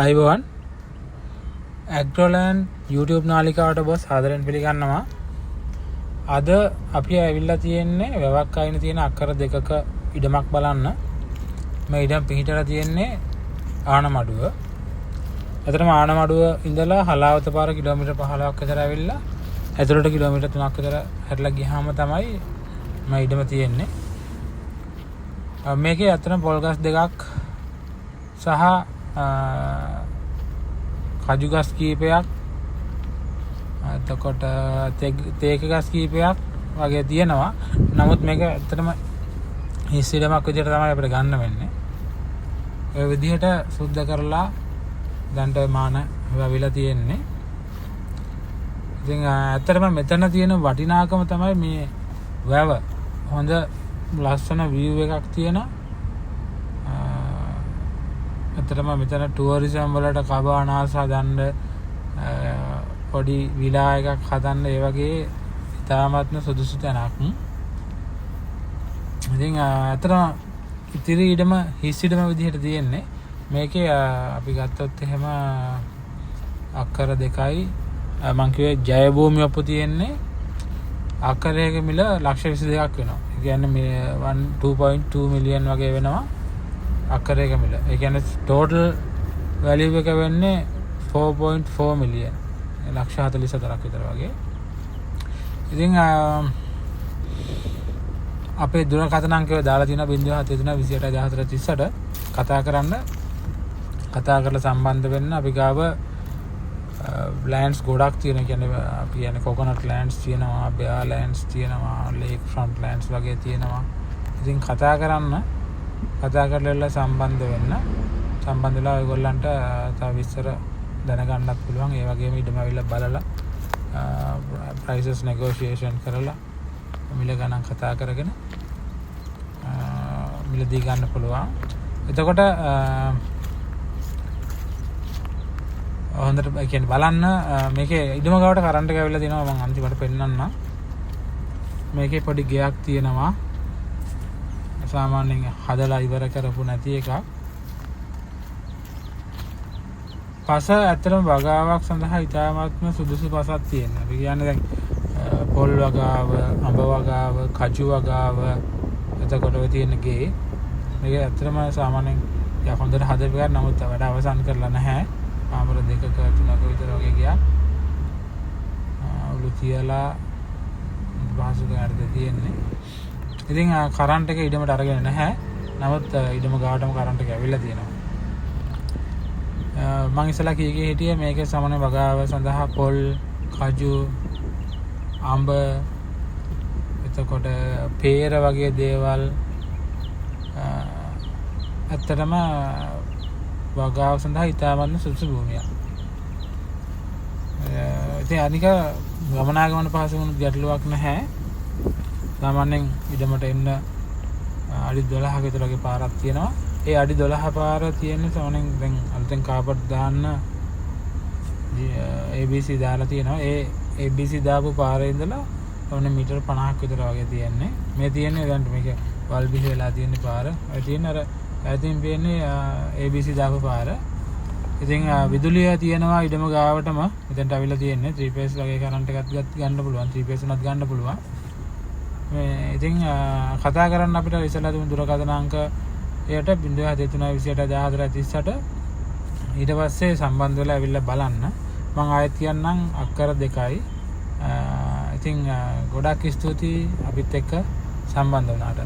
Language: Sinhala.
අයිබෝවන් ඇග්‍රෝලෑන්ඩ් YouTube නාලිකාවට බොස් ආදරෙන් පිළිගන්නවා. අද අපි ඇවිල්ලා තියෙන්නේ වැවක් අයින තියෙන අක්කර දෙකක ඉඩමක් බලන්න. මේ ඉඩම පිහිටලා තියෙන්නේ ආනමඩුව. අතරම ආනමඩුව ඉඳලා හලාවත පාර කිලෝමීටර් 15ක් විතර ඇවිල්ලා ඇතුළට කිලෝමීටර් 3ක් විතර හැරිලා ගියාම තමයි මේ ඉඩම තියෙන්නේ. මේකේ අතන පොල්ගස් දෙකක් සහ කජු ගස් කීපයක් එතකොට තේක ගස් කීපයක් වගේ තියෙනවා. නමුත් මේක ඇත්තටම හිස්සිඩමක් විදිහට තමයි අපිට ගන්න වෙන්නේ. ඒ විදිහට සුද්ධ කරලා දැන්ට මාන වැවිලා තියෙන්නේ. ඉතින් ඇත්තටම මෙතන තියෙන වටිනාකම තමයි මේ වැව හොඳ ලස්සන view එකක් තියෙනවා. ඇත්තටම මෙතන ටුවරිසම් වලට කබානාස් හදන්න පොඩි විලා එකක් හදන්න ඒ වගේ ඉතාමත්ම සුදුසු තැනක්. ඉතින් ඇත්තටම ඉතිරි ඉඩම හිස් ඉඩම විදිහට තියෙන්නේ. මේකේ අපි ගත්තොත් එහෙම අක්කර දෙකයි මං කිව්වේ ජය භූමි ඔප්පු තියෙන්නේ අක්කරයක මිල ලක්ෂ 22ක් වෙනවා. ඒ කියන්නේ මේ 2.2 මිලියන් වගේ වෙනවා අක්කරයක මිල. ඒ කියන්නේ ටෝටල් වැලියු එක වෙන්නේ 4.4 මිලියන්. ලක්ෂ 44ක් විතර වගේ. ඉතින් අපේ දුරකථන අංකය දාලා තියෙනවා 073 කතා කරලා සම්බන්ධ වෙන්න. අපි ගාව ලෑන්ඩ්ස් ගොඩක් තියෙනවා. කියන්නේ අපි කියන්නේ කොකනට් ලෑන්ඩ්ස් තියෙනවා, බෙයා ලෑන්ඩ්ස් තියෙනවා, ලේක් ෆ්‍රන්ට් ලෑන්ඩ්ස් වගේ තියෙනවා. ඉතින් කතා කරලා සම්බන්ධ වෙන්න. සම්බන්ධ වෙලා ඔයගොල්ලන්ට තව විස්තර දැනගන්නත් පුළුවන්. ඒ වගේම ඉඩම අවිල්ල බලලා ප්‍රයිසස් නෙගෝෂියේෂන් කරලා මිල ගණන් කතා කරගෙන මිලදී ගන්න පුළුවන්. එතකොට හොඳට කියන්නේ බලන්න මේකේ ඉඩම ගාවට කරන්ට් එක ඇවිල්ලා තියෙනවා. මම අන්තිමට පෙන්නන්නම්. මේකේ පොඩි ගෙයක් තියෙනවා. සාමාන්‍යයෙන් හදලා ඉවර කරපු නැති එකක්. පස ඇත්තටම වගාවක් සඳහා ඉතාමත්ම සුදුසු පසක් තියෙනවා. අපි කියන්නේ දැන් පොල් වගාව, අඹ වගාව, කජු වගාව එතකොට ඔය තියෙන ගේ මේක ඇත්තටම සාමාන්‍යයෙන් යා හොඳට හදපු එකක්. නමුත් වැඩ අවසන් කරලා නැහැ. ආමර දෙකක තුනක විතර වගේ ගියා. ඔලු තියලා භාසුකයන්ට තියෙන්නේ. ඉතින් කරන්ට් එක ඉඩමට අරගෙන නැහැ. නමුත් ඉඩම ගාවටම කරන්ට් එක ඇවිල්ලා තියෙනවා. මම ඉස්සලා කීකේ හිටියේ මේකේ සමන වගාව සඳහා පොල්, කජු, අඹ එතකොට peer වගේ දේවල් ඇත්තටම වගාව සඳහා ඉතාමත්ම සුදුසු භූමියක්. ඉතින් අනික ගමනාගමන පහසු වුණු ගැටලුවක් නැහැ. සාමාන්‍යයෙන් ඉඩමට එන්න අඩි 12ක විතර වගේ පාරක් තියෙනවා. ඒ අඩි 12 පාර තියෙන්නේ සාමාන්‍යයෙන් දැන් අලුතෙන් කාපට් දාන්න ABC දාලා තියෙනවා. ඒ ABC දාපු පාරේ ඉඳලා සාමාන්‍යයෙන් මීටර 50ක් විතර වගේ තියෙන්නේ. මේ තියෙන්නේ දැන් මේක වල් බිහි වෙලා තියෙන පාර. ඒ තියෙන අර ඈතින් පේන්නේ ABC දාපු පාර. ඉතින් විදුලිය තියෙනවා ඉඩම ගාවටම. මෙතනට අවිලා තියෙන්නේ 3 phase වගේ කරන්ට් එකක් ගන්න පුළුවන්. 3 phase උනත් ගන්න පුළුවන්. ඉතින් කතා කරන්න අපිට ඉස්සෙල්ලා තිබුණු දුරකථන අංකයට 073 ඊට පස්සේ සම්බන්ධ වෙලා ඇවිල්ලා බලන්න. මම ආයෙත් කියන්නම් අක්කර දෙකයි. ඉතින් ගොඩක් ස්තුතියි අපිත් එක්ක සම්බන්ධ වුණාට.